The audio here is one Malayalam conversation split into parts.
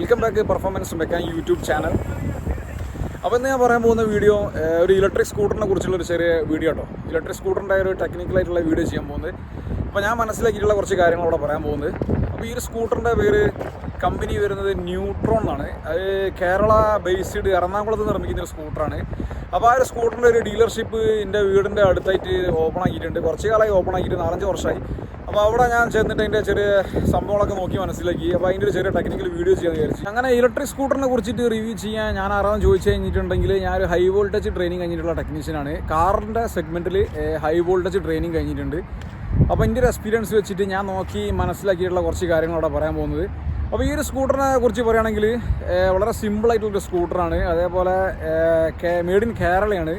Welcome back performance mechanic YouTube channel. അപ്പോൾ ഇന്ന് ഞാൻ പറയാൻ പോകുന്ന വീഡിയോ ഒരു ഇലക്ട്രിക് സ്കൂട്ടറിനെ കുറിച്ചുള്ളൊരു ചെറിയ വീഡിയോ കേട്ടോ. ഇലക്ട്രിക് സ്കൂട്ടറിൻ്റെ ഒരു ടെക്നിക്കലായിട്ടുള്ള വീഡിയോ ചെയ്യാൻ പോകുന്നത്. അപ്പോൾ ഞാൻ മനസ്സിലാക്കിയിട്ടുള്ള കുറച്ച് കാര്യങ്ങൾ അവിടെ പറയാൻ പോകുന്നത്. അപ്പോൾ ഈ ഒരു സ്കൂട്ടറിൻ്റെ പേര് കമ്പനി വരുന്നത് ന്യൂട്രോൺ എന്നാണ്. അത് കേരള ബേസ്ഡ് എറണാകുളത്ത് നിർമ്മിക്കുന്ന ഒരു സ്കൂട്ടറാണ്. അപ്പോൾ ആ ഒരു സ്കൂട്ടറിൻ്റെ ഒരു ഡീലർഷിപ്പ് എൻ്റെ വീടിൻ്റെ അടുത്തായിട്ട് ഓപ്പൺ ആക്കിയിട്ടുണ്ട്. കുറച്ച് കാലമായി ഓപ്പൺ ആക്കിയിട്ട് 4-5 വർഷമായി. അപ്പോൾ അവിടെ ഞാൻ ചെന്നിട്ട് അതിൻ്റെ ചെറിയ സംഭവങ്ങളൊക്കെ നോക്കി മനസ്സിലാക്കി. അപ്പോൾ അതിൻ്റെ ഒരു ചെറിയ ടെക്നിക്കൽ വീഡിയോ ചെയ്യാൻ വിചാരിച്ചു. അങ്ങനെ ഇലക്ട്രിക് സ്കൂട്ടറിനെ കുറിച്ചിട്ട് റിവ്യൂ ചെയ്യാൻ ഞാൻ ആരാന്ന് ചോദിച്ചു കഴിഞ്ഞിട്ടുണ്ടെങ്കിൽ ഞാനൊരു ഹൈ വോൾട്ടേജ് ട്രെയിനിങ് കഴിഞ്ഞിട്ടുള്ള ടെക്നീഷ്യനാണ്. കാറിൻ്റെ സെഗ്മെൻറ്റിൽ ഹൈ വോൾട്ടേജ് ട്രെയിനിങ് കഴിഞ്ഞിട്ടുണ്ട്. അപ്പോൾ എൻ്റെ ഒരു എക്സ്പീരിയൻസ് വെച്ചിട്ട് ഞാൻ നോക്കി മനസ്സിലാക്കിയിട്ടുള്ള കുറച്ച് കാര്യങ്ങൾ അവിടെ പറയാൻ പോകുന്നത്. അപ്പോൾ ഈ ഒരു സ്കൂട്ടറിനെ കുറിച്ച് പറയുകയാണെങ്കിൽ വളരെ സിമ്പിളായിട്ടുള്ളൊരു സ്കൂട്ടറാണ്. അതേപോലെ മെയ്ഡ് ഇൻ കേരളയാണ്.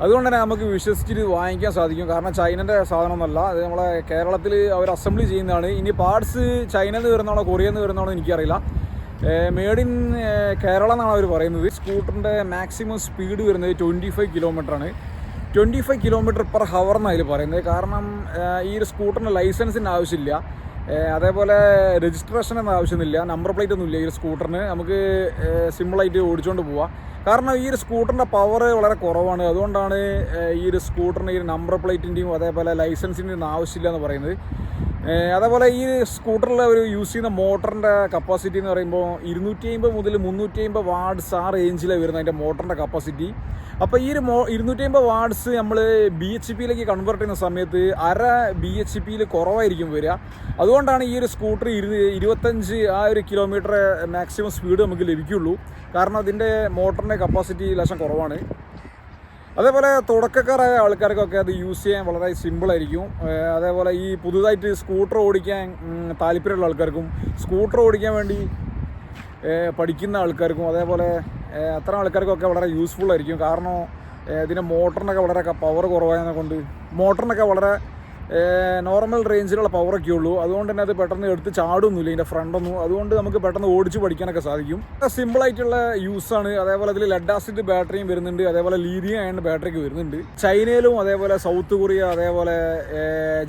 അതുകൊണ്ട് തന്നെ നമുക്ക് വിശ്വസിച്ചിട്ട് വാങ്ങിക്കാൻ സാധിക്കും. കാരണം ചൈനൻ്റെ സാധനമൊന്നുമല്ല, അത് നമ്മളെ കേരളത്തിൽ അവർ അസംബ്ലി ചെയ്യുന്നതാണ്. ഇനി പാർട്സ് ചൈനയിൽ നിന്ന് വരുന്നതാണോ കൊറിയയിൽ നിന്ന് വരുന്നതാണോ എനിക്കറിയില്ല. മെയ്ഡ് ഇൻ കേരള എന്നാണ് അവർ പറയുന്നത്. സ്കൂട്ടറിൻ്റെ മാക്സിമം സ്പീഡ് വരുന്നത് 25 കിലോമീറ്ററാണ്. 25 km/h എന്നാണ് അതിൽ പറയുന്നത്. കാരണം ഈ ഒരു സ്കൂട്ടറിന് ലൈസൻസിൻ്റെ ആവശ്യമില്ല, അതേപോലെ രജിസ്ട്രേഷനൊന്നും ആവശ്യമൊന്നുമില്ല, നമ്പർ പ്ലേറ്റ് ഒന്നുമില്ല. ഈ ഒരു സ്കൂട്ടറിന് നമുക്ക് സിമ്പിളായിട്ട് ഓടിച്ചുകൊണ്ട് പോവാം. കാരണം ഈ ഒരു സ്കൂട്ടറിൻ്റെ പവർ വളരെ കുറവാണ്. അതുകൊണ്ടാണ് ഈ ഒരു സ്കൂട്ടറിന് ഈ നമ്പർ പ്ലേറ്റിൻ്റെയും അതേപോലെ ലൈസൻസിൻ്റെയും ഒന്നും ആവശ്യമില്ല എന്ന് പറയുന്നത്. അതേപോലെ ഈ സ്കൂട്ടറിൽ ഒരു യൂസ് ചെയ്യുന്ന മോട്ടറിൻ്റെ കപ്പാസിറ്റി എന്ന് പറയുമ്പോൾ 250 മുതൽ 350 വാട്ട്സ് ആ റേഞ്ചിലാണ് വരുന്നത് അതിൻ്റെ മോട്ടറിൻ്റെ കപ്പാസിറ്റി. അപ്പോൾ ഈ ഒരു 250 വാട്ട്സ് നമ്മൾ BHP കൺവേർട്ട് ചെയ്യുന്ന സമയത്ത് 1/2 BHP കുറവായിരിക്കും വരിക. അതുകൊണ്ടാണ് ഈ ഒരു സ്കൂട്ടർ 25 ആ ഒരു കിലോമീറ്റർ മാക്സിമം സ്പീഡ് നമുക്ക് ലഭിക്കുള്ളൂ. കാരണം അതിൻ്റെ മോട്ടറിൻ്റെ കപ്പാസിറ്റി ലേശം കുറവാണ്. അതേപോലെ തുടക്കക്കാരായ ആൾക്കാർക്കൊക്കെ അത് യൂസ് ചെയ്യാൻ വളരെ സിമ്പിളായിരിക്കും. അതേപോലെ ഈ പുതുതായിട്ട് സ്കൂട്ടർ ഓടിക്കാൻ താല്പര്യമുള്ള ആൾക്കാർക്കും സ്കൂട്ടർ ഓടിക്കാൻ വേണ്ടി പഠിക്കുന്ന ആൾക്കാർക്കും അതേപോലെ അത്തരം ആൾക്കാർക്കൊക്കെ വളരെ യൂസ്ഫുൾ ആയിരിക്കും. കാരണം ഇതിൻ്റെ മോട്ടറിനൊക്കെ വളരെ പവർ കുറവായതിനെ കൊണ്ട് മോട്ടറിനൊക്കെ വളരെ നോർമൽ റേഞ്ചിലുള്ള പവറൊക്കെ ഉള്ളൂ. അതുകൊണ്ട് തന്നെ അത് പെട്ടെന്ന് എടുത്ത് ചാടൊന്നുമില്ല ഇതിൻ്റെ ഫ്രണ്ടൊന്നും. അതുകൊണ്ട് നമുക്ക് പെട്ടെന്ന് ഓടിച്ച് പഠിക്കാനൊക്കെ സാധിക്കും. സിമ്പിളായിട്ടുള്ള യൂസാണ്. അതേപോലെ അതിൽ ലെഡ് ആസിഡ് ബാറ്ററിയും വരുന്നുണ്ട്, അതേപോലെ ലീഥിയം അയൺ ബാറ്ററിയൊക്കെ വരുന്നുണ്ട്. ചൈനയിലും അതേപോലെ സൗത്ത് കൊറിയ അതേപോലെ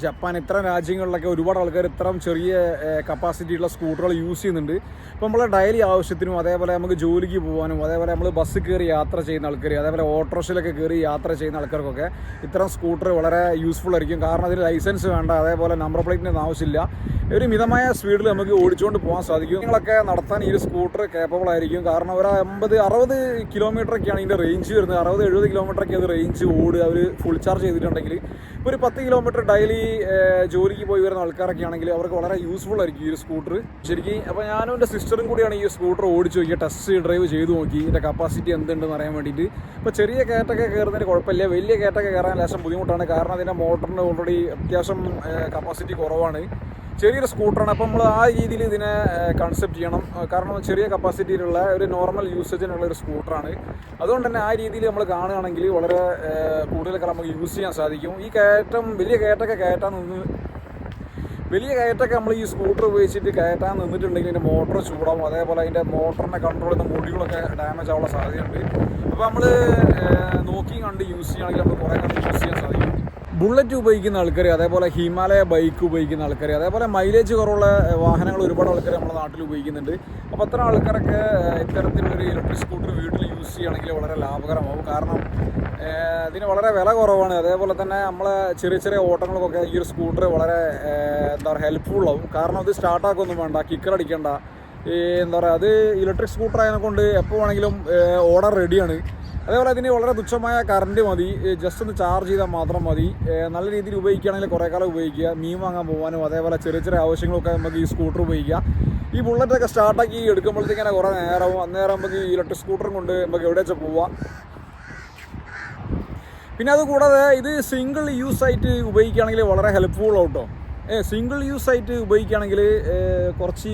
ജപ്പാൻ ഇത്തരം രാജ്യങ്ങളിലൊക്കെ ഒരുപാട് ആൾക്കാർ ഇത്തരം ചെറിയ കപ്പാസിറ്റിയുള്ള സ്കൂട്ടറുകൾ യൂസ് ചെയ്യുന്നുണ്ട്. ഇപ്പോൾ നമ്മളെ ഡെയിലി ആവശ്യത്തിനും അതേപോലെ നമുക്ക് ജോലിക്ക് പോകാനും അതേപോലെ നമ്മൾ ബസ് കയറി യാത്ര ചെയ്യുന്ന ആൾക്കാർ അതേപോലെ ഓട്ടോറിക്ഷയിലൊക്കെ കയറി യാത്ര ചെയ്യുന്ന ആൾക്കാർക്കൊക്കെ ഇത്തരം സ്കൂട്ടർ വളരെ യൂസ്ഫുൾ ആയിരിക്കും. കാരണം അതിൽ ലൈസൻസ് വേണ്ട, അതേപോലെ നമ്പർ പ്ലേറ്റിൻ്റെ ഒന്നും ആവശ്യമില്ല. ഒരു മിതമായ സ്പീഡിൽ നമുക്ക് ഓടിച്ചുകൊണ്ട് പോകാൻ സാധിക്കും. നിങ്ങളൊക്കെ നടത്താൻ ഈ ഒരു സ്കൂട്ടർ കേപ്പബിൾ ആയിരിക്കും. കാരണം ഒരു 50-60 കിലോമീറ്ററൊക്കെയാണ് ഇതിൻ്റെ റേഞ്ച് വരുന്നത്. 60-70 കിലോമീറ്ററൊക്കെ അത് റേഞ്ച് ഓടുക അവർ ഫുൾ ചാർജ് ചെയ്തിട്ടുണ്ടെങ്കിൽ. ഇപ്പോൾ ഒരു 10 കിലോമീറ്റർ ഡെയിലി ജോലിക്ക് പോയി വരുന്ന ആൾക്കാരൊക്കെ ആണെങ്കിൽ അവർക്ക് വളരെ യൂസ്ഫുൾ ആയിരിക്കും ഈ ഒരു സ്കൂട്ടർ ശരിക്കും. അപ്പോൾ ഞാനും എൻ്റെ സിസ്റ്ററും കൂടിയാണ് ഈ സ്കൂട്ടർ ഓടിച്ച് നോക്കിയത്, ടെസ്റ്റ് ഡ്രൈവ് ചെയ്ത് നോക്കി ഇതിൻ്റെ കപ്പാസിറ്റി എന്തുണ്ടെന്ന് അറിയാൻ വേണ്ടിയിട്ട്. ഇപ്പോൾ ചെറിയ കയറ്റൊക്കെ കയറുന്നതിന് കുഴപ്പമില്ല, വലിയ കയറ്റൊക്കെ കയറാൻ ലേശം ബുദ്ധിമുട്ടാണ്. കാരണം അതിൻ്റെ മോട്ടറിന് ഓൾറെഡി അത്യാവശ്യം കപ്പാസിറ്റി കുറവാണ്. ചെറിയൊരു സ്കൂട്ടറാണ്. അപ്പോൾ നമ്മൾ ആ രീതിയിൽ ഇതിനെ കൺസെപ്റ്റ് ചെയ്യണം. കാരണം ചെറിയ കപ്പാസിറ്റിയിലുള്ള ഒരു നോർമൽ യൂസേജിനുള്ള ഒരു സ്കൂട്ടറാണ്. അതുകൊണ്ട് തന്നെ ആ രീതിയിൽ നമ്മൾ കാണുകയാണെങ്കിൽ വളരെ കൂടുതലൊക്കെ നമുക്ക് യൂസ് ചെയ്യാൻ സാധിക്കും. ഈ വലിയ കയറ്റൊക്കെ നമ്മൾ ഈ സ്കൂട്ടർ ഉപയോഗിച്ചിട്ട് കയറ്റാൻ നിന്നിട്ടുണ്ടെങ്കിൽ അതിൻ്റെ മോട്ടർ ചൂടാവും, അതേപോലെ അതിൻ്റെ മോട്ടറിനെ കൺട്രോൾ ചെയ്യുന്ന മുടികളൊക്കെ ഡാമേജ് ആവാനുള്ള സാധ്യതയുണ്ട്. അപ്പോൾ നമ്മൾ നോക്കി കണ്ട് യൂസ് ചെയ്യുകയാണെങ്കിൽ നമുക്ക് കുറേ കണ്ട് യൂസ് ചെയ്യാൻ സാധിക്കും. ബുള്ളറ്റ് ഉപയോഗിക്കുന്ന ആൾക്കാർ അതേപോലെ ഹിമാലയ ബൈക്ക് ഉപയോഗിക്കുന്ന ആൾക്കാർ അതേപോലെ മൈലേജ് കുറവുള്ള വാഹനങ്ങൾ ഒരുപാട് ആൾക്കാർ നമ്മുടെ നാട്ടിൽ ഉപയോഗിക്കുന്നുണ്ട്. അപ്പോൾ അത്തരം ആൾക്കാരൊക്കെ ഇത്തരത്തിലൊരു ഇലക്ട്രിക് സ്കൂട്ടർ വീട്ടിൽ യൂസ് ചെയ്യുകയാണെങ്കിൽ വളരെ ലാഭകരമാവും. കാരണം ഇതിന് വളരെ വില കുറവാണ്. അതേപോലെ തന്നെ നമ്മളെ ചെറിയ ചെറിയ ഓട്ടങ്ങൾക്കൊക്കെ ഈ ഒരു സ്കൂട്ടർ വളരെ ഹെൽപ്ഫുള്ളാവും. കാരണം ഇത് സ്റ്റാർട്ടാക്കൊന്നും വേണ്ട, കിക്കർ അടിക്കേണ്ട. അത് ഇലക്ട്രിക് സ്കൂട്ടർ ആയതിനെക്കൊണ്ട് എപ്പോൾ വേണമെങ്കിലും ഓടാൻ റെഡിയാണ്. അതേപോലെ അതിന് വളരെ തുച്ഛമായ കറണ്ട് മതി, ജസ്റ്റ് ഒന്ന് ചാർജ് ചെയ്താൽ മാത്രം മതി. നല്ല രീതിയിൽ ഉപയോഗിക്കുകയാണെങ്കിൽ കുറേ കാലം ഉപയോഗിക്കുക. മീൻ വാങ്ങാൻ പോകാനും അതേപോലെ ചെറിയ ചെറിയ ആവശ്യങ്ങളൊക്കെ നമുക്ക് ഈ സ്കൂട്ടർ ഉപയോഗിക്കുക. ഈ ബുള്ളറ്റൊക്കെ സ്റ്റാർട്ടാക്കി എടുക്കുമ്പോഴത്തേക്കാണ് കുറേ നേരവും. അന്നേരം നമുക്ക് ഈ ഇലക്ട്രിക് സ്കൂട്ടറും കൊണ്ട് നമുക്ക് എവിടെ വെച്ചാൽ പോവാം. പിന്നെ അതുകൂടാതെ ഇത് സിംഗിൾ യൂസ് ആയിട്ട് ഉപയോഗിക്കുകയാണെങ്കിൽ വളരെ ഹെൽപ്ഫുൾ ആവട്ടോ. സിംഗിൾ യൂസ് ആയിട്ട് ഉപയോഗിക്കുകയാണെങ്കിൽ കുറച്ച്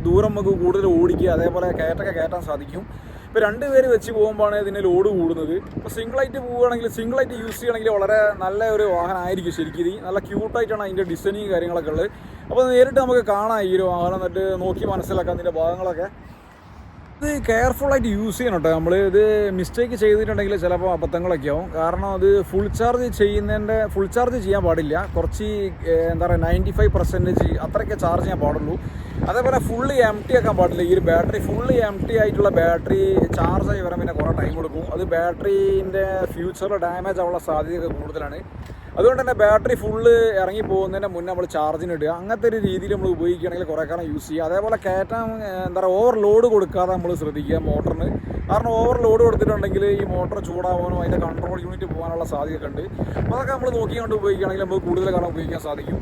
ദൂരം നമുക്ക് കൂടുതൽ ഓടിക്കുക, അതേപോലെ കയറ്റൊക്കെ കയറ്റാൻ സാധിക്കും. ഇപ്പോൾ 2 പേര് വെച്ച് പോകുമ്പോഴാണ് ഇതിൻ്റെ ലോഡ് കൂടുന്നത്. ഇപ്പോൾ സിംഗിളായിട്ട് യൂസ് ചെയ്യുകയാണെങ്കിൽ വളരെ നല്ല ഒരു വാഹനമായിരിക്കും ശരിക്കും. ഇത് നല്ല ക്യൂട്ടായിട്ടാണ് അതിൻ്റെ ഡിസൈനിങ് കാര്യങ്ങളൊക്കെ ഉള്ളത്. അപ്പോൾ നേരിട്ട് നമുക്ക് കാണാം ഈ ഒരു വാഹനം, എന്നിട്ട് നോക്കി മനസ്സിലാക്കാം ഇതിൻ്റെ ഭാഗങ്ങളൊക്കെ. ഇത് കെയർഫുള്ളായിട്ട് യൂസ് ചെയ്യണം കേട്ടോ. നമ്മൾ ഇത് മിസ്റ്റേക്ക് ചെയ്തിട്ടുണ്ടെങ്കിൽ ചിലപ്പോൾ അബദ്ധങ്ങളൊക്കെ ആവും. കാരണം അത് ഫുൾ ചാർജ് ചെയ്യാൻ പാടില്ല. കുറച്ച് എന്താ പറയുക 95% അത്രയൊക്കെ ചാർജ് ചെയ്യാൻ പാടുള്ളൂ. അതേപോലെ ഫുള്ളി എം ടി ആക്കാൻ പാടില്ല. ഈ ഒരു ബാറ്ററി ഫുള്ളി എം ടി ആയിട്ടുള്ള ബാറ്ററി ചാർജായി വരാൻ പിന്നെ കുറേ ടൈം എടുക്കും. അത് ബാറ്ററീൻ്റെ ഫ്യൂച്ചറിൽ ഡാമേജ് ആവാനുള്ള സാധ്യതയൊക്കെ കൂടുതലാണ്. അതുകൊണ്ട് തന്നെ ബാറ്ററി ഫുള്ള് ഇറങ്ങി പോകുന്നതിന് മുന്നേ നമ്മൾ ചാർജിന് ഇടുക. അങ്ങനത്തെ ഒരു രീതിയിൽ നമ്മൾ ഉപയോഗിക്കുകയാണെങ്കിൽ കുറേ കാലം യൂസ് ചെയ്യുക. അതേപോലെ കയറ്റാൻ എന്താ പറയുക ഓവർലോഡ് കൊടുക്കാതെ നമ്മൾ ശ്രദ്ധിക്കുക മോട്ടറിന്. കാരണം ഓവർലോഡ് കൊടുത്തിട്ടുണ്ടെങ്കിൽ ഈ മോട്ടർ ചൂടാവാനും അതിൻ്റെ കൺട്രോൾ യൂണിറ്റ് പോകാനുള്ള സാധ്യതയൊക്കെ ഉണ്ട്. അപ്പോൾ അതൊക്കെ നമ്മൾ നോക്കിക്കൊണ്ട് ഉപയോഗിക്കുകയാണെങ്കിൽ നമുക്ക് കൂടുതൽ കാലം ഉപയോഗിക്കാൻ സാധിക്കും.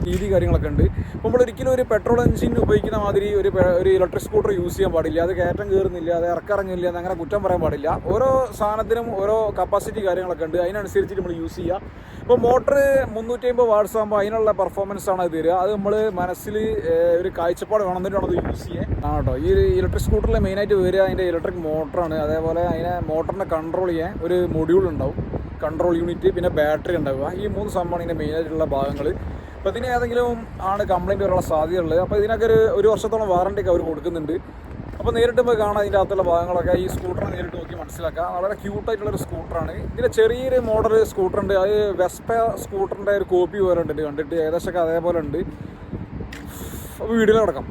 രീതി കാര്യങ്ങളൊക്കെ ഉണ്ട്. അപ്പോൾ നമ്മൾ ഒരിക്കലും ഒരു പെട്രോൾ എഞ്ചിൻ ഉപയോഗിക്കുന്ന മാതിരി ഒരു ഇലക്ട്രിക് സ്കൂട്ടർ യൂസ് ചെയ്യാൻ പാടില്ല. അത് കയറ്റം കയറുന്നില്ല, അത് ഇറക്കിറങ്ങില്ല എന്നങ്ങനെ കുറ്റം പറയാൻ പാടില്ല. ഓരോ സാധനത്തിനും ഓരോ കപ്പാസിറ്റി കാര്യങ്ങളൊക്കെ ഉണ്ട്. അതിനനുസരിച്ചിട്ട് നമ്മൾ യൂസ് ചെയ്യുക. ഇപ്പോൾ മോട്ടർ 350 വാട്ട്സ് ആകുമ്പോൾ അതിനുള്ള പെർഫോമൻസ് ആണ് അത് തരിക. അത് നമ്മൾ മനസ്സിൽ ഒരു കാഴ്ചപ്പാട് വേണമെന്നിട്ട് വേണം അത് യൂസ് ചെയ്യാൻ കേട്ടോ. ഈ ഇലക്ട്രിക് സ്കൂട്ടറിൽ മെയിനായിട്ട് വരിക അതിൻ്റെ ഇലക്ട്രിക് മോട്ടറാണ്. അതേപോലെ അതിനെ മോട്ടറിനെ കൺട്രോൾ ചെയ്യാൻ ഒരു മൊഡ്യൂൾ ഉണ്ടാവും, കൺട്രോൾ യൂണിറ്റ്, പിന്നെ ബാറ്ററി ഉണ്ടാവുക. ഈ 3 സംഭവമാണ് ഇതിൻ്റെ മെയിനായിട്ടുള്ള ഭാഗങ്ങൾ. അപ്പോൾ ഇതിന് ഏതെങ്കിലും ആണ് കംപ്ലയിൻറ്റ് വരാനുള്ള സാധ്യതയുള്ളത്. അപ്പോൾ ഇതിനൊക്കെ ഒരു വർഷത്തോളം വാറണ്ടിയൊക്കെ അവർ കൊടുക്കുന്നുണ്ട്. അപ്പോൾ നേരിട്ട് പോയി കാണാം ഇതിൻ്റെ അകത്തുള്ള ഭാഗങ്ങളൊക്കെ. ഈ സ്കൂട്ടർ നേരിട്ട് നോക്കി മനസ്സിലാക്കാം. വളരെ ക്യൂട്ടായിട്ടുള്ളൊരു സ്കൂട്ടറാണ്. ഇതിൻ്റെ ചെറിയൊരു മോഡൽ സ്കൂട്ടറുണ്ട്. അത് വെസ്പ സ്കൂട്ടറിൻ്റെ ഒരു കോപ്പി പോലെ ഉണ്ട് കണ്ടിട്ട്, ഏകദേശമൊക്കെ അതേപോലെ ഉണ്ട്. അപ്പോൾ വീഡിയോയിൽ കിടക്കാം.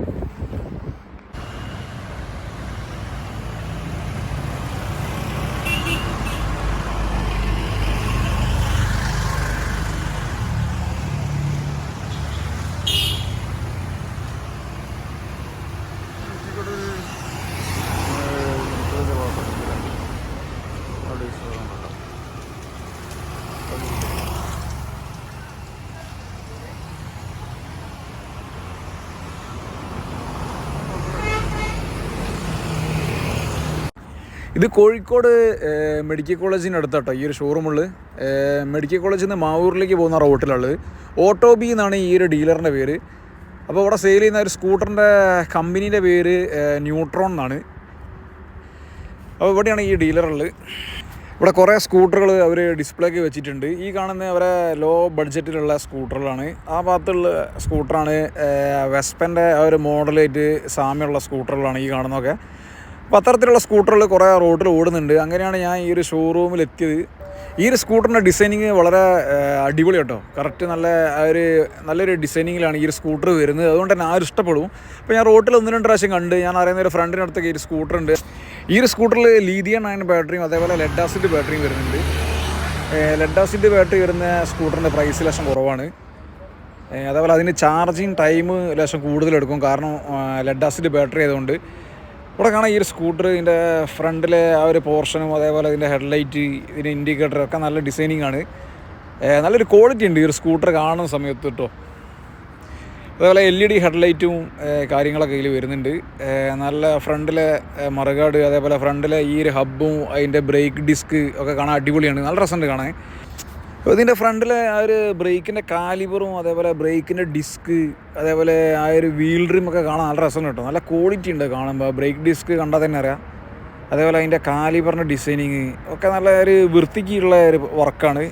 ഇത് കോഴിക്കോട് മെഡിക്കൽ കോളേജിന് അടുത്താട്ടോ ഈ ഒരു ഷോറൂമുള്ളത്. മെഡിക്കൽ കോളേജിൽ നിന്ന് മാവൂരിലേക്ക് പോകുന്ന റോട്ടിലുള്ളത്. ഓട്ടോബി എന്നാണ് ഈ ഒരു ഡീലറിൻ്റെ പേര്. അപ്പോൾ ഇവിടെ സെയിൽ ചെയ്യുന്ന ഒരു സ്കൂട്ടറിൻ്റെ കമ്പനീൻ്റെ പേര് ന്യൂട്രോൺ എന്നാണ്. അപ്പോൾ ഇവിടെയാണ് ഈ ഡീലറുള്ളത്. ഇവിടെ കുറേ സ്കൂട്ടറുകൾ അവർ ഡിസ്പ്ലേക്ക് വെച്ചിട്ടുണ്ട്. ഈ കാണുന്ന അവരെ ലോ ബഡ്ജറ്റിലുള്ള സ്കൂട്ടറുകളാണ്. ആ ഭാഗത്തുള്ള സ്കൂട്ടറാണ് വെസ്പൻ്റെ ആ ഒരു മോഡലായിട്ട് സാമ്യമുള്ള സ്കൂട്ടറുകളാണ് ഈ കാണുന്നതൊക്കെ. അപ്പോൾ അത്തരത്തിലുള്ള സ്കൂട്ടറുകൾ കുറേ റോഡിൽ ഓടുന്നുണ്ട്. അങ്ങനെയാണ് ഞാൻ ഈ ഒരു ഷോറൂമിൽ എത്തിയത്. ഈ ഒരു സ്കൂട്ടറിൻ്റെ ഡിസൈനിങ് വളരെ അടിപൊളി കേട്ടോ. കറക്റ്റ് നല്ലൊരു ഡിസൈനിങ്ങിലാണ് ഈ ഒരു സ്കൂട്ടർ വരുന്നത്. അതുകൊണ്ട് തന്നെ ആരും ഇഷ്ടപ്പെടും. അപ്പോൾ ഞാൻ റോട്ടിൽ 1-2 പ്രാവശ്യം കണ്ട്. ഞാൻ അറിയുന്ന ഒരു ഫ്രണ്ടിൻ്റെ അടുത്തൊക്കെ ഈ ഒരു സ്കൂട്ടറുണ്ട്. ഈ ഒരു സ്കൂട്ടറിൽ ലിഥിയം അയൺ ബാറ്ററിയും അതേപോലെ ലെഡ് ആസിഡ് ബാറ്ററിയും വരുന്നുണ്ട്. ലെഡ് ആസിഡ് ബാറ്ററി വരുന്ന സ്കൂട്ടറിൻ്റെ പ്രൈസ് ലേശം കുറവാണ്. അതേപോലെ അതിന് ചാർജിങ് ടൈം ലേശം കൂടുതലെടുക്കും. കാരണം ലെഡ് ആസിഡ് ബാറ്ററി ആയതുകൊണ്ട്. ഇവിടെ കാണാം ഈ ഒരു സ്കൂട്ടർ, ഇതിൻ്റെ ഫ്രണ്ടിലെ ആ ഒരു പോർഷനും അതേപോലെ ഇതിൻ്റെ ഹെഡ്ലൈറ്റ്, ഇതിൻ്റെ ഇൻഡിക്കേറ്റർ ഒക്കെ നല്ല ഡിസൈനിങ് ആണ്. നല്ലൊരു ക്വാളിറ്റി ഉണ്ട് ഈ ഒരു സ്കൂട്ടർ കാണുന്ന സമയത്ത് കേട്ടോ. അതേപോലെ LED ഹെഡ്ലൈറ്റും കാര്യങ്ങളൊക്കെ ഇതിൽ വരുന്നുണ്ട്. നല്ല ഫ്രണ്ടിലെ മറുകാട്, അതേപോലെ ഫ്രണ്ടിലെ ഈ ഒരു ഹബ്ബും അതിൻ്റെ ബ്രേക്ക് ഡിസ്ക് ഒക്കെ കാണാൻ അടിപൊളിയാണ്. നല്ല രസമുണ്ട് കാണാൻ. അപ്പോൾ ഇതിൻ്റെ ഫ്രണ്ടിലെ ആ ഒരു ബ്രേക്കിൻ്റെ കാലിബറും അതേപോലെ ബ്രേക്കിൻ്റെ ഡിസ്ക് അതേപോലെ ആ ഒരു വീൽ റിമൊക്കെ കാണാൻ നല്ല രസമുണ്ട് കേട്ടോ. നല്ല ക്വാളിറ്റി ഉണ്ട് കാണുമ്പോൾ. ബ്രേക്ക് ഡിസ്ക് കണ്ടാൽ തന്നെ അറിയാം. അതേപോലെ അതിൻ്റെ കാലിബറിൻ്റെ ഡിസൈനിങ് ഒക്കെ നല്ല ഒരു വൃത്തിക്കുള്ള ഒരു വർക്കാണ്.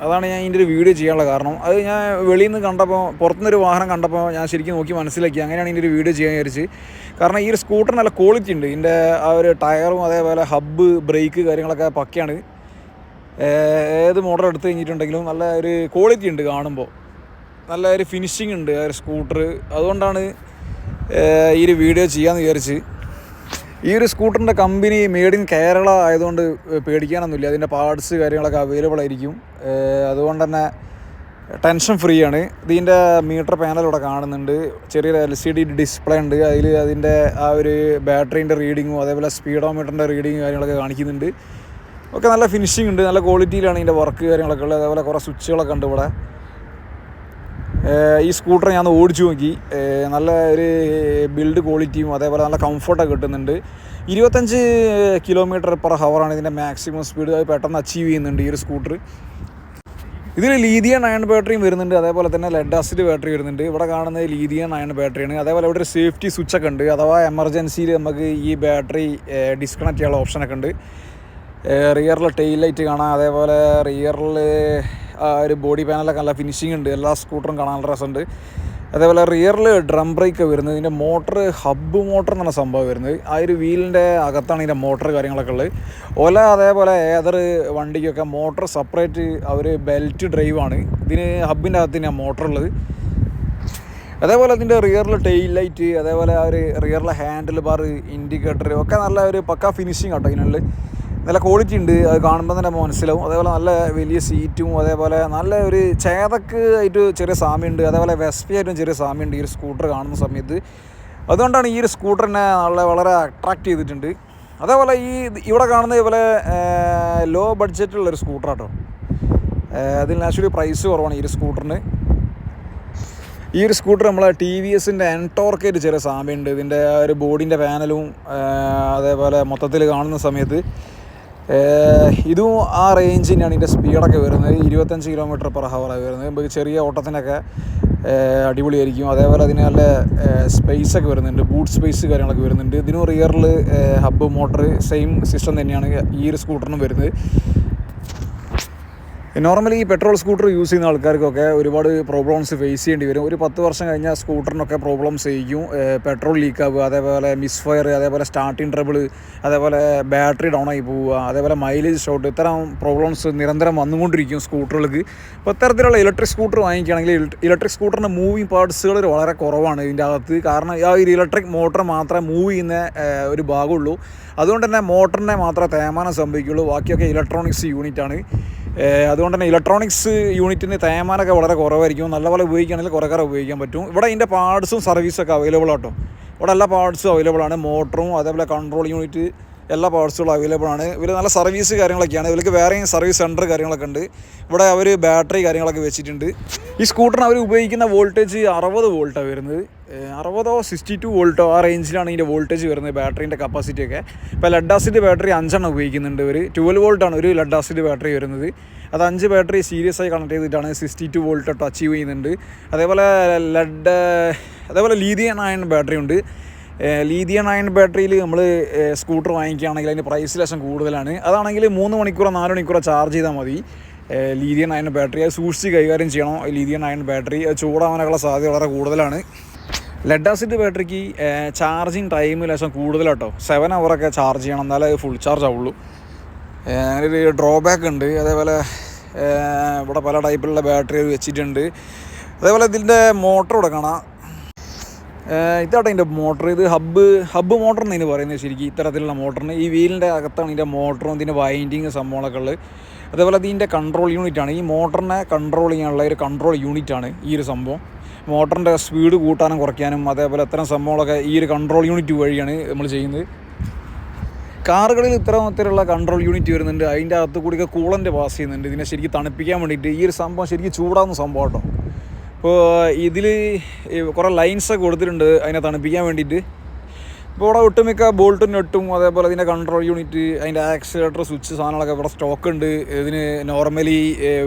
അതാണ് ഞാൻ ഇതിൻ്റെ ഒരു വീഡിയോ ചെയ്യാനുള്ള കാരണം. അത് ഞാൻ വെളിയിൽ നിന്ന് കണ്ടപ്പോൾ, പുറത്തുനിന്നൊരു വാഹനം കണ്ടപ്പോൾ ഞാൻ ശരിക്കും നോക്കി മനസ്സിലാക്കി. അങ്ങനെയാണ് ഇതിൻ്റെ ഒരു വീഡിയോ ചെയ്യാൻ വിചാരിച്ച്. കാരണം ഈ ഒരു സ്കൂട്ടർ നല്ല ക്വാളിറ്റി ഉണ്ട്. ഇതിൻ്റെ ആ ഒരു ടയറും അതേപോലെ ഹബ്ബ്, ബ്രേക്ക് കാര്യങ്ങളൊക്കെ പക്കയാണ്. ഏത് മോഡൽ എടുത്ത് കഴിഞ്ഞിട്ടുണ്ടെങ്കിലും നല്ല ഒരു ക്വാളിറ്റി ഉണ്ട് കാണുമ്പോൾ. നല്ല ഒരു ഫിനിഷിംഗ് ഉണ്ട് ആ ഒരു സ്കൂട്ടർ. അതുകൊണ്ടാണ് ഈ ഒരു വീഡിയോ ചെയ്യാമെന്ന് വിചാരിച്ച്. ഈ ഒരു സ്കൂട്ടറിൻ്റെ കമ്പനി മെയ്ഡ് ഇൻ കേരള ആയതുകൊണ്ട് പേടിക്കാനൊന്നുമില്ല. അതിൻ്റെ പാർട്സ് കാര്യങ്ങളൊക്കെ അവൈലബിൾ ആയിരിക്കും. അതുകൊണ്ട് തന്നെ ടെൻഷൻ ഫ്രീ ആണ്. ഇതിൻ്റെ മീറ്റർ പാനൽ ഇവിടെ കാണുന്നുണ്ട്. ചെറിയൊരു LCD ഡിസ്പ്ലേ ഉണ്ട്. അതിൽ അതിൻ്റെ ആ ഒരു ബാറ്ററീൻ്റെ റീഡിങ്ങും അതേപോലെ സ്പീഡോമീറ്ററിൻ്റെ റീഡിങ്ങും കാര്യങ്ങളൊക്കെ കാണിക്കുന്നുണ്ട്. ഒക്കെ നല്ല ഫിനിഷിംഗ് ഉണ്ട്. നല്ല ക്വാളിറ്റിയിലാണ് ഇതിൻ്റെ വർക്ക് കാര്യങ്ങളൊക്കെ ഉള്ളത്. അതേപോലെ കുറേ സ്വിച്ചുകളൊക്കെ ഉണ്ട് ഇവിടെ. ഈ സ്കൂട്ടർ ഞാൻ ഓടിച്ചു നോക്കി. നല്ല ഒരു ബിൽഡ് ക്വാളിറ്റിയും അതേപോലെ നല്ല കംഫർട്ടൊക്കെ കിട്ടുന്നുണ്ട്. 25 km/h ഇതിൻ്റെ മാക്സിമം സ്പീഡ്. അത് പെട്ടെന്ന് അച്ചീവ് ചെയ്യുന്നുണ്ട് ഈ ഒരു സ്കൂട്ടർ. ഇതിൽ ലിഥിയം അയൺ ബാറ്ററിയും വരുന്നുണ്ട്. അതേപോലെ തന്നെ ലെഡ് ആസിഡ് ബാറ്ററി വരുന്നുണ്ട്. ഇവിടെ കാണുന്നത് ലിഥിയം അയൺ ബാറ്ററിയാണ്. അതേപോലെ ഇവിടെ ഒരു സേഫ്റ്റി സ്വിച്ചൊക്കെ ഉണ്ട്. അഥവാ എമർജൻസിയിൽ നമുക്ക് ഈ ബാറ്ററി ഡിസ്കണക്ട് ചെയ്യാനുള്ള ഓപ്ഷനൊക്കെ ഉണ്ട്. റിയറിൽ ടെയിൽ ലൈറ്റ് കാണാം. അതേപോലെ റിയറിൽ ആ ഒരു ബോഡി പാനലൊക്കെ നല്ല ഫിനിഷിംഗ് ഉണ്ട്. എല്ലാ സ്കൂട്ടറും കാണാൻ നല്ല രസമുണ്ട്. അതേപോലെ റിയറിൽ ഡ്രം ബ്രേക്ക് വരുന്നത്. ഇതിൻ്റെ മോട്ടർ ഹബ്ബ് മോട്ടർ എന്നാണ് സംഭവം വരുന്നത്. ആ ഒരു വീലിൻ്റെ അകത്താണ് ഇതിൻ്റെ മോട്ടർ കാര്യങ്ങളൊക്കെ ഉള്ളത്. അതേപോലെ ഏതൊരു വണ്ടിക്കൊക്കെ മോട്ടർ സെപ്പറേറ്റ് അവർ ബെൽറ്റ് ഡ്രൈവാണ്. ഇതിന് ഹബ്ബിൻ്റെ അകത്ത് തന്നെയാണ് മോട്ടർ ഉള്ളത്. അതേപോലെ അതിൻ്റെ റിയറിൽ ടെയിൽ ലൈറ്റ്, അതേപോലെ ആ ഒരു റിയറിലെ ഹാൻഡിൽ ബാർ, ഇൻഡിക്കേറ്റർ ഒക്കെ നല്ല ഒരു പക്ക ഫിനിഷിങ് കേട്ടോ. ഇതിനുള്ളിൽ നല്ല ക്വാളിറ്റി ഉണ്ട്, അത് കാണുമ്പോൾ തന്നെ മനസ്സിലാവും. അതേപോലെ നല്ല വലിയ സീറ്റും, അതേപോലെ നല്ല ഒരു ചേതക്ക് ആയിട്ട് ചെറിയ സാമ്യമുണ്ട്. അതേപോലെ വെസ്പി ആയിട്ടും ചെറിയ സാമ്യമുണ്ട് ഈ ഒരു സ്കൂട്ടർ കാണുന്ന സമയത്ത്. അതുകൊണ്ടാണ് ഈ ഒരു സ്കൂട്ടറിനെ വളരെ അട്രാക്റ്റ് ചെയ്തിട്ടുണ്ട്. അതേപോലെ ഇവിടെ കാണുന്ന ഇതുപോലെ ലോ ബഡ്ജറ്റുള്ളൊരു സ്കൂട്ടർ കേട്ടോ. അതിൽ നാച്ചുറലി പ്രൈസ് കുറവാണ് ഈ ഒരു സ്കൂട്ടറിന്. ഈ ഒരു സ്കൂട്ടർ നമ്മളെ TVSൻ്റെ എൻടോർക്കായിട്ട് ചെറിയ സാമ്യമുണ്ട്. ഇതിൻ്റെ ഒരു ബോഡീൻ്റെ പാനലും അതേപോലെ മൊത്തത്തിൽ കാണുന്ന സമയത്ത് ഇതും ആ റേഞ്ച് തന്നെയാണ്. ഇതിൻ്റെ സ്പീഡൊക്കെ വരുന്നത് 25 km/h വരുന്നത്. നമുക്ക് ചെറിയ ഓട്ടത്തിനൊക്കെ അടിപൊളിയായിരിക്കും. അതേപോലെ അതിന് നല്ല സ്പേസൊക്കെ വരുന്നുണ്ട്, ബൂട്ട് സ്പേസ് കാര്യങ്ങളൊക്കെ വരുന്നുണ്ട്. ഇതിനും റിയറിൽ ഹബ്ബ് മോട്ടർ സെയിം സിസ്റ്റം തന്നെയാണ് ഈ ഒരു സ്കൂട്ടറിനും വരുന്നത്. നോർമലി ഈ പെട്രോൾ സ്കൂട്ടർ യൂസ് ചെയ്യുന്ന ആൾക്കാർക്കൊക്കെ ഒരുപാട് പ്രോബ്ലംസ് ഫേസ് ചെയ്യേണ്ടി വരും. ഒരു 10 വർഷം കഴിഞ്ഞാൽ സ്കൂട്ടറിനൊക്കെ പ്രോബ്ലംസ് ചെയ്യും. പെട്രോൾ ലീക്കാവുക, അതേപോലെ മിസ് ഫയർ, അതേപോലെ സ്റ്റാർട്ടിങ് ട്രബിൾ, അതേപോലെ ബാറ്ററി ഡൗൺ ആയി പോവുക, അതേപോലെ മൈലേജ് ഷോട്ട്, ഇത്തരം പ്രോബ്ലംസ് നിരന്തരം വന്നുകൊണ്ടിരിക്കും സ്കൂട്ടറുകൾക്ക്. അപ്പോൾ ഇത്തരത്തിലുള്ള ഇലക്ട്രിക് സ്കൂട്ടർ വാങ്ങിക്കുകയാണെങ്കിൽ ഇലക്ട്രിക് സ്കൂട്ടറിൻ്റെ മൂവിങ് പാർട്സുകൾ വളരെ കുറവാണ് ഇതിൻ്റെ അകത്ത്. കാരണം ആ ഒരു ഇലക്ട്രിക് മോട്ടർ മാത്രമേ മൂവ് ചെയ്യുന്ന ഒരു ഭാഗമുള്ളൂ. അതുകൊണ്ട് തന്നെ മോട്ടറിനെ മാത്രമേ തേയ്മാനം സംഭവിക്കുള്ളൂ. ബാക്കിയൊക്കെ ഇലക്ട്രോണിക്സ് യൂണിറ്റാണ്. അതുകൊണ്ട് തന്നെ ഇലക്ട്രോണിക്സ് യൂണിറ്റിന് തേയ്മാനമൊക്കെ വളരെ കുറവായിരിക്കും. നല്ലപോലെ ഉപയോഗിക്കുകയാണെങ്കിൽ കുറേ കാലം ഉപയോഗിക്കാൻ പറ്റും. ഇവിടെ ഇതിൻ്റെ പാർട്സും സർവീസൊക്കെ അവൈലബിൾ ആട്ടോ. ഇവിടെ എല്ലാ പാർട്സും അവൈലബിൾ ആണ്. മോട്ടറും അതേപോലെ കൺട്രോൾ യൂണിറ്റ് എല്ലാ പാർട്സുകളും അവൈലബിൾ ആണ്. ഇവർ നല്ല സർവീസ് കാര്യങ്ങളൊക്കെയാണ്. ഇവർക്ക് വേറെയും സർവീസ് സെൻറ്റർ കാര്യങ്ങളൊക്കെ ഉണ്ട്. ഇവിടെ അവർ ബാറ്ററി കാര്യങ്ങളൊക്കെ വെച്ചിട്ടുണ്ട്. ഈ സ്കൂട്ടറിന് അവർ ഉപയോഗിക്കുന്ന വോൾട്ടേജ് 60 വോൾട്ടാണ് വരുന്നത്. 60 62 വോൾട്ടോ ആ റേഞ്ചിലാണ് ഇതിൻ്റെ വോൾട്ടേജ് വരുന്നത്, ബാറ്ററീൻ്റെ കപ്പാസിറ്റിയൊക്കെ. ഇപ്പോൾ ലെഡ് ആസിഡ് ബാറ്ററി 5 ഉപയോഗിക്കുന്നുണ്ട് ഇവർ. 12 വോൾട്ടാണ് ഒരു ലെഡ് ആസിഡ് ബാറ്ററി വരുന്നത്. അത് 5 ബാറ്ററി സീരിയസ് ആയി കണക്ട് ചെയ്തിട്ടാണ് 62 വോൾട്ട് അച്ചീവ് ചെയ്യുന്നുണ്ട്. അതേപോലെ ലീഥിയം അയൺ ബാറ്ററി ഉണ്ട്. ലീഥിയം അയൺ ബാറ്ററിയിൽ നമ്മൾ സ്കൂട്ടർ വാങ്ങിക്കുകയാണെങ്കിൽ അതിൻ്റെ പ്രൈസ് ലേശം കൂടുതലാണ്. അതാണെങ്കിൽ 3 മണിക്കൂറോ 4 മണിക്കൂറോ ചാർജ് ചെയ്താൽ മതി. ലീഥിയം അയൺ ബാറ്ററി അത് സൂക്ഷിച്ച് കൈകാര്യം ചെയ്യണം. ലീഥിയം അയൺ ബാറ്ററി അത് ചൂടാവാനുള്ള സാധ്യത വളരെ കൂടുതലാണ്. ലെഡ് ആസിഡ് ബാറ്ററിക്ക് ചാർജിങ് ടൈം ലേശം കൂടുതലാട്ടോ. 7 hour ചാർജ് ചെയ്യണം, എന്നാലേ അത് ഫുൾ ചാർജ് ആവുള്ളൂ. അങ്ങനെ ഒരു ഡ്രോബാക്ക് ഉണ്ട്. അതേപോലെ ഇവിടെ പല ടൈപ്പിലുള്ള ബാറ്ററി വെച്ചിട്ടുണ്ട്. അതേപോലെ ഇതിൻ്റെ മോട്ടർ ഇവിടെ കാണാം. ഇതാട്ടോ ഇതിൻ്റെ മോട്ടർ. ഇത് ഹബ്ബ് മോട്ടർ എന്നതിന് പറയുന്നത് ശരിക്കും ഇത്തരത്തിലുള്ള മോട്ടറിന്. ഈ വീലിൻ്റെ അകത്താണ് ഇതിൻ്റെ മോട്ടറും ഇതിൻ്റെ വൈൻഡിങ് സംഭവങ്ങളൊക്കെ ഉള്ളത്. അതേപോലെ ഇതിൻ്റെ കൺട്രോൾ യൂണിറ്റാണ്. ഈ മോട്ടറിനെ കൺട്രോൾ ചെയ്യാനുള്ള ഒരു കൺട്രോൾ യൂണിറ്റാണ് ഈ ഒരു സംഭവം. മോട്ടറിൻ്റെ സ്പീഡ് കൂട്ടാനും കുറയ്ക്കാനും അതേപോലെ ഇത്തരം സംഭവങ്ങളൊക്കെ ഈ ഒരു കൺട്രോൾ യൂണിറ്റ് വഴിയാണ് നമ്മൾ ചെയ്യുന്നത്. കാറുകളിൽ ഇത്തരത്തിലുള്ള കൺട്രോൾ യൂണിറ്റ് വരുന്നുണ്ട്. അതിൻ്റെ അകത്ത് കൂടിയൊക്കെ കൂളൻ്റ് പാസ് ചെയ്യുന്നുണ്ട്. ഇതിനെ ശരിക്കും തണുപ്പിക്കാൻ വേണ്ടിയിട്ട്. ഈ ഒരു സംഭവം ശരിക്കും ചൂടാവുന്ന സംഭവം കേട്ടോ. ഇപ്പോൾ ഇതിൽ കുറേ ലൈൻസൊക്കെ കൊടുത്തിട്ടുണ്ട് അതിനെ തണുപ്പിക്കാൻ വേണ്ടിയിട്ട്. ഇപ്പോൾ ഇവിടെ ഒട്ടുമിക്ക ബോൾട്ടും നെട്ടും അതേപോലെ ഇതിൻ്റെ കൺട്രോൾ യൂണിറ്റ്, അതിൻ്റെ ആക്സിലേറ്റർ, സ്വിച്ച് സാധനങ്ങളൊക്കെ ഇവിടെ സ്റ്റോക്ക് ഉണ്ട്. ഇതിന് നോർമലി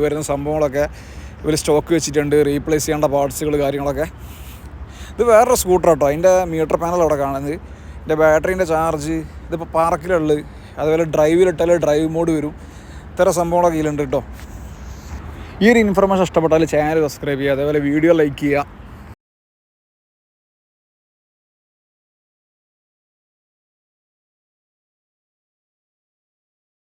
വരുന്ന സംഭവങ്ങളൊക്കെ ഇവർ സ്റ്റോക്ക് വെച്ചിട്ടുണ്ട്. റീപ്ലേസ് ചെയ്യേണ്ട പാർട്സുകൾ കാര്യങ്ങളൊക്കെ. ഇത് വേറൊരു സ്കൂട്ടർ കേട്ടോ. അതിൻ്റെ മീറ്റർ പാനൽ അവിടെ കാണുന്നത്. ഇതിൻ്റെ ബാറ്ററീൻ്റെ ചാർജ്, ഇതിപ്പോൾ പാർക്കിലുള്ളത്. അതുപോലെ ഡ്രൈവിലിട്ടാൽ ഡ്രൈവ് മോഡ് വരും. ഇത്തരം സംഭവങ്ങളൊക്കെ ഇതിലുണ്ട് കേട്ടോ. ഈ ഒരു ഇൻഫർമേഷൻ ഇഷ്ടപ്പെട്ടാൽ ചാനൽ സബ്സ്ക്രൈബ് ചെയ്യുക, അതേപോലെ വീഡിയോ ലൈക്ക് ചെയ്യുക.